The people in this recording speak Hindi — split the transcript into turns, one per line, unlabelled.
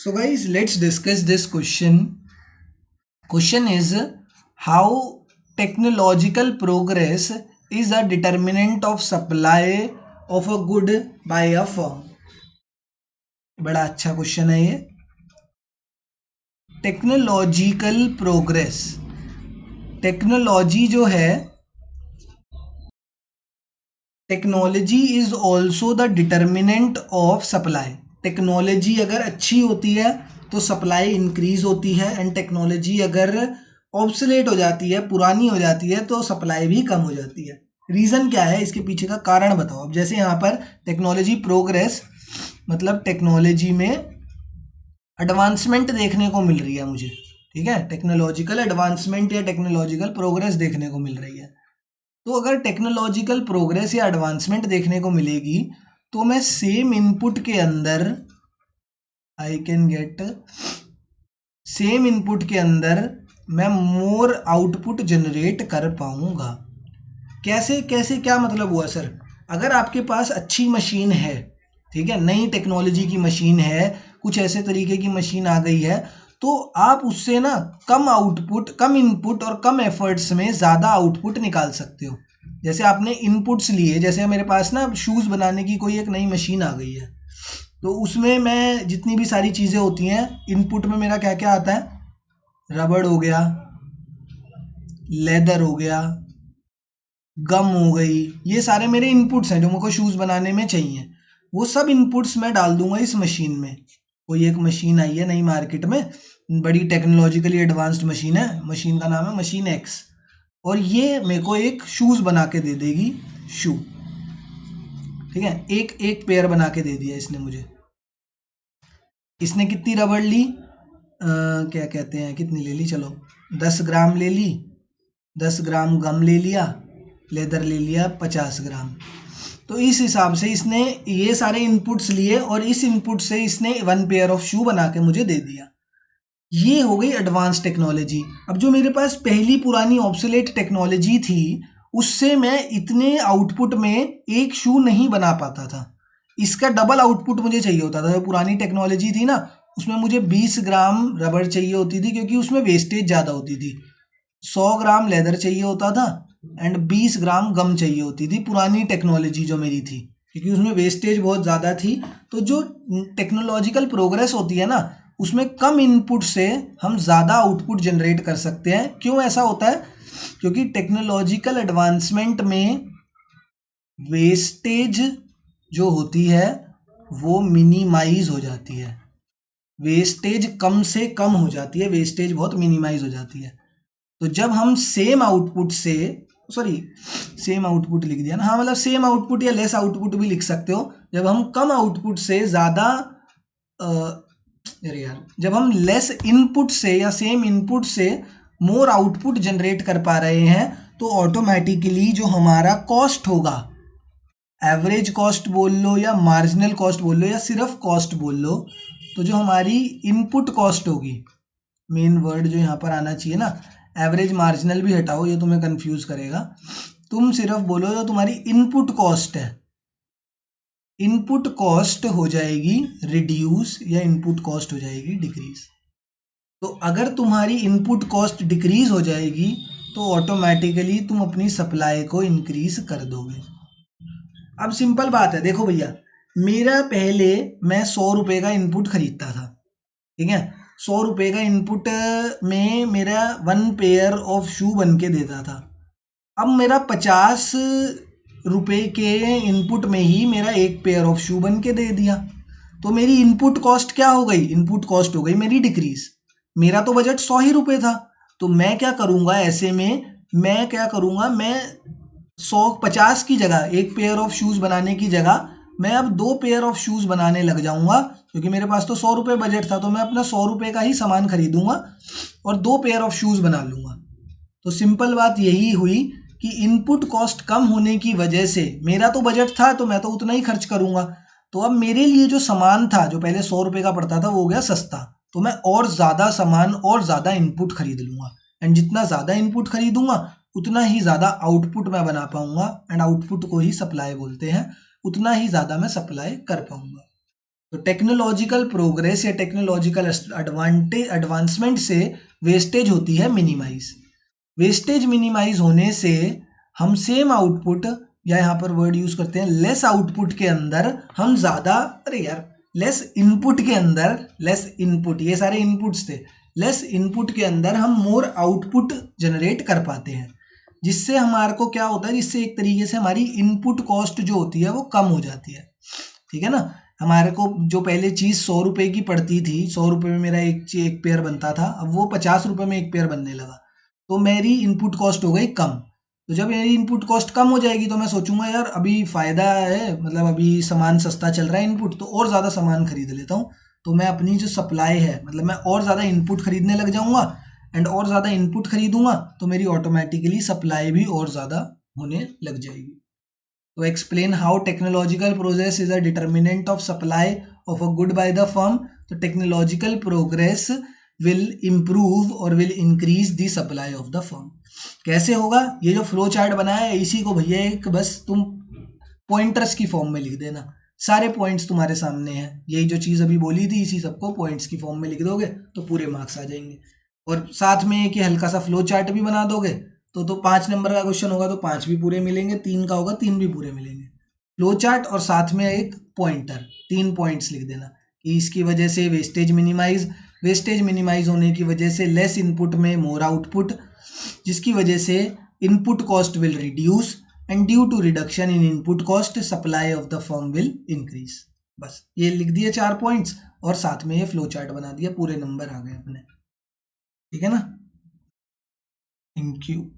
So guys, let's discuss this question. Question is how technological progress is a determinant of supply of a good by a firm. बड़ा अच्छा क्वेश्चन है ये. टेक्नोलॉजिकल प्रोग्रेस, टेक्नोलॉजी जो है, technology is also the determinant of supply. Technology अगर अच्छी होती है तो सप्लाई इंक्रीज होती है, एंड टेक्नोलॉजी अगर ऑब्सोलेट हो जाती है, पुरानी हो जाती है, तो सप्लाई भी कम हो जाती है. रीज़न क्या है, इसके पीछे का कारण बताओ. अब जैसे यहाँ पर टेक्नोलॉजी प्रोग्रेस मतलब टेक्नोलॉजी में एडवांसमेंट देखने को मिल रही है मुझे, ठीक है, टेक्नोलॉजिकल एडवांसमेंट या टेक्नोलॉजिकल प्रोग्रेस देखने को मिल रही है. तो अगर टेक्नोलॉजिकल प्रोग्रेस या एडवांसमेंट देखने को मिलेगी तो मैं सेम इनपुट के अंदर I can get same input के अंदर मैं मोर आउटपुट जनरेट कर पाऊंगा. कैसे कैसे क्या मतलब हुआ सर? अगर आपके पास अच्छी मशीन है, ठीक है, नई टेक्नोलॉजी की मशीन है, कुछ ऐसे तरीके की मशीन आ गई है, तो आप उससे ना कम आउटपुट, कम इनपुट और कम एफर्ट्स में ज़्यादा आउटपुट निकाल सकते हो. जैसे आपने इनपुट्स लिए, जैसे मेरे पास ना शूज़ बनाने की कोई एक नई मशीन आ गई है, तो उसमें मैं जितनी भी सारी चीज़ें होती हैं, इनपुट में मेरा क्या क्या आता है, रबड़ हो गया, लेदर हो गया, गम हो गई, ये सारे मेरे इनपुट्स हैं जो मुझको शूज़ बनाने में चाहिए. वो सब इनपुट्स मैं डाल दूंगा इस मशीन में. कोई एक मशीन आई है नई मार्केट में, बड़ी टेक्नोलॉजिकली एडवांस्ड मशीन है, मशीन का नाम है मशीन एक्स, और ये मेरे को एक शूज़ बना के दे देगी, शू, ठीक है, एक एक पेयर बना के दे दिया इसने मुझे. इसने कितनी रबड़ ली, क्या कहते हैं, कितनी ले ली, चलो 10 ग्राम ले ली, 10 ग्राम गम ले लिया, लेदर ले लिया 50 ग्राम. तो इस हिसाब से इसने ये सारे इनपुट्स लिए और इस इनपुट से इसने 1 पेयर ऑफ शू बना के मुझे दे दिया. ये हो गई एडवांस टेक्नोलॉजी. अब जो मेरे पास पहली पुरानी ऑब्सोलेट टेक्नोलॉजी थी, उससे मैं इतने आउटपुट में एक शू नहीं बना पाता था. इसका डबल आउटपुट मुझे चाहिए होता था. जो पुरानी टेक्नोलॉजी थी ना, उसमें मुझे 20 ग्राम रबड़ चाहिए होती थी क्योंकि उसमें वेस्टेज ज़्यादा होती थी, 100 ग्राम लेदर चाहिए होता था, एंड 20 ग्राम गम चाहिए होती थी पुरानी टेक्नोलॉजी जो मेरी थी, क्योंकि उसमें वेस्टेज बहुत ज़्यादा थी. तो जो टेक्नोलॉजिकल प्रोग्रेस होती है ना, उसमें कम इनपुट से हम ज़्यादा आउटपुट जनरेट कर सकते हैं. क्यों ऐसा होता है? क्योंकि टेक्नोलॉजिकल एडवांसमेंट में वेस्टेज जो होती है वो मिनिमाइज हो जाती है, वेस्टेज कम से कम हो जाती है, वेस्टेज बहुत मिनिमाइज हो जाती है. तो जब हम सेम आउटपुट से, सॉरी सेम आउटपुट लिख दिया ना, हाँ, मतलब सेम आउटपुट या लेस आउटपुट भी लिख सकते हो. जब हम कम आउटपुट से ज़्यादा, अरे यार, जब हम लेस इनपुट से या सेम इनपुट से मोर आउटपुट जनरेट कर पा रहे हैं, तो ऑटोमेटिकली जो हमारा कॉस्ट होगा, एवरेज कॉस्ट बोल लो या मार्जिनल कॉस्ट बोल लो या सिर्फ कॉस्ट बोल लो, तो जो हमारी इनपुट कॉस्ट होगी, मेन वर्ड जो यहाँ पर आना चाहिए ना, एवरेज मार्जिनल भी हटाओ, ये तुम्हें कंफ्यूज करेगा. तुम सिर्फ बोलो जो तुम्हारी इनपुट कॉस्ट है, इनपुट कॉस्ट हो जाएगी रिड्यूस या इनपुट कॉस्ट हो जाएगी डिक्रीज. तो अगर तुम्हारी इनपुट कॉस्ट डिक्रीज हो जाएगी तो ऑटोमेटिकली तुम अपनी सप्लाई को इंक्रीज कर दोगे. अब सिंपल बात है, देखो भैया, मेरा पहले मैं 100 रुपये का इनपुट खरीदता था, ठीक है, 100 रुपये का इनपुट में मेरा 1 पेयर ऑफ शू बन के देता था. अब मेरा 50 रुपये के इनपुट में ही मेरा 1 पेयर ऑफ शू बन के दे दिया. तो मेरी इनपुट कॉस्ट क्या हो गई? इनपुट कॉस्ट हो गई मेरी डिक्रीज. मेरा तो बजट 100 ही रुपये था, तो मैं क्या करूँगा ऐसे में, मैं क्या करूँगा, मैं 150 की जगह, 1 पेयर ऑफ शूज़ बनाने की जगह मैं अब 2 पेयर ऑफ शूज़ बनाने लग जाऊँगा, क्योंकि मेरे पास तो 100 रुपये बजट था, तो मैं अपना 100 रुपये का ही सामान खरीदूँगा और 2 पेयर ऑफ शूज़ बना लूँगा. तो सिंपल बात यही हुई कि इनपुट कॉस्ट कम होने की वजह से, मेरा तो बजट था तो मैं तो उतना ही खर्च करूँगा, तो अब मेरे लिए जो सामान था जो पहले 100 रुपये का पड़ता था वो हो गया सस्ता, तो मैं और ज़्यादा सामान और ज़्यादा इनपुट खरीद लूँगा, एंड जितना ज़्यादा इनपुट खरीदूँगा उतना ही ज़्यादा आउटपुट मैं बना पाऊँगा, एंड आउटपुट को ही सप्लाई बोलते हैं, उतना ही ज़्यादा मैं सप्लाई कर पाऊँगा. तो टेक्नोलॉजिकल प्रोग्रेस या टेक्नोलॉजिकल एडवांसमेंट से वेस्टेज होती है मिनिमाइज। वेस्टेज मिनिमाइज होने से हम सेम आउटपुट, या यहाँ पर वर्ड यूज करते हैं लेस आउटपुट के अंदर हम ज्यादा, अरे यार लेस इनपुट के अंदर, लेस इनपुट, ये सारे इनपुट्स थे, लेस इनपुट के अंदर हम मोर आउटपुट जनरेट कर पाते हैं, जिससे हमारे को क्या होता है, जिससे एक तरीके से हमारी इनपुट कॉस्ट जो होती है वो कम हो जाती है। ठीक है ना, हमारे को जो पहले चीज 100 रुपए की पड़ती थी, 100 रुपए में मेरा एक पेयर बनता था, अब वो 50 रुपए में एक पेयर बनने लगा, तो मेरी इनपुट कॉस्ट हो गई कम। तो जब मेरी इनपुट कॉस्ट कम हो जाएगी तो मैं सोचूंगा यार अभी फायदा है, मतलब अभी सामान सस्ता चल रहा है इनपुट, तो और ज्यादा सामान खरीद लेता हूँ, तो मैं अपनी जो सप्लाई है, मतलब मैं और ज्यादा इनपुट खरीदने लग जाऊंगा, एंड और ज्यादा इनपुट खरीदूंगा तो मेरी ऑटोमेटिकली सप्लाई भी और ज्यादा होने लग जाएगी। तो explain how technological progress is a determinant of supply of a good by the firm. तो टेक्नोलॉजिकल प्रोग्रेस विल इम्प्रूव और will increase the supply of the firm. कैसे होगा, ये जो फ्लो चार्ट बनाया है इसी को भैया एक बस तुम पॉइंटर्स की फॉर्म में लिख देना, सारे पॉइंट्स तुम्हारे सामने हैं, यही जो चीज अभी बोली थी इसी सबको पॉइंट्स की फॉर्म में लिख दोगे तो पूरे मार्क्स आ जाएंगे। और साथ में एक हल्का सा फ्लो चार्ट भी बना दोगे तो 5 नंबर का क्वेश्चन होगा तो 5 भी पूरे मिलेंगे, 3 का होगा 3 भी पूरे मिलेंगे। फ्लो चार्ट और साथ में एक पॉइंटर, 3 पॉइंट्स लिख देना कि इसकी वजह से वेस्टेज मिनिमाइज होने की वजह से लेस इनपुट में मोर आउटपुट, जिसकी वजह से input cost will reduce and due to reduction in input cost supply of the firm will increase. बस ये लिख दिए 4 पॉइंट्स और साथ में ये फ्लो चार्ट बना दिया, पूरे नंबर आ गए अपने। ठीक है ना, थैंक यू।